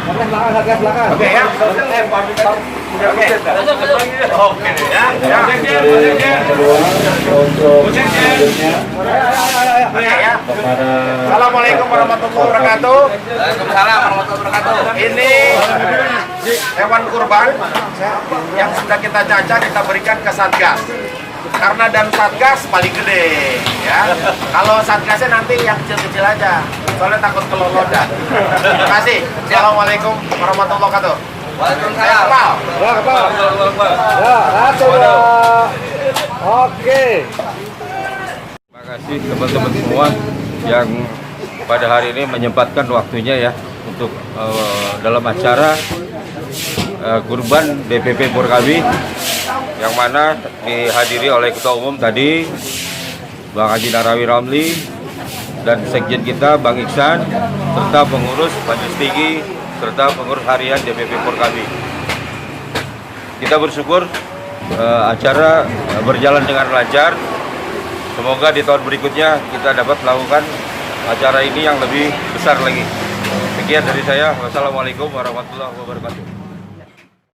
belakang. Oke ya. Oke. Oke ya. Ya. Assalamualaikum warahmatullahi wabarakatuh. Waalaikumsalam warahmatullahi wabarakatuh. Ini hewan kurban yang sudah kita caca kita berikan ke Satgas. Karena dan Satgas paling gede, ya. Kalau Satgasnya nanti yang kecil-kecil aja, soalnya takut kelolodan. Terima kasih. Assalamualaikum warahmatullahi wabarakatuh. Waalaikumsalam. Ya, oke. Terima kasih teman-teman semua yang pada hari ini menyempatkan waktunya ya untuk dalam acara kurban DPP Purkabi yang mana dihadiri oleh Ketua Umum tadi Bang Haji Narawi Ramli dan Sekjen kita Bang Iksan serta pengurus Majelis Tinggi serta pengurus harian DPP Purkabi. Kita bersyukur acara berjalan dengan lancar. Semoga di tahun berikutnya kita dapat melakukan acara ini yang lebih besar lagi. Sekian dari saya. Wassalamualaikum warahmatullahi wabarakatuh.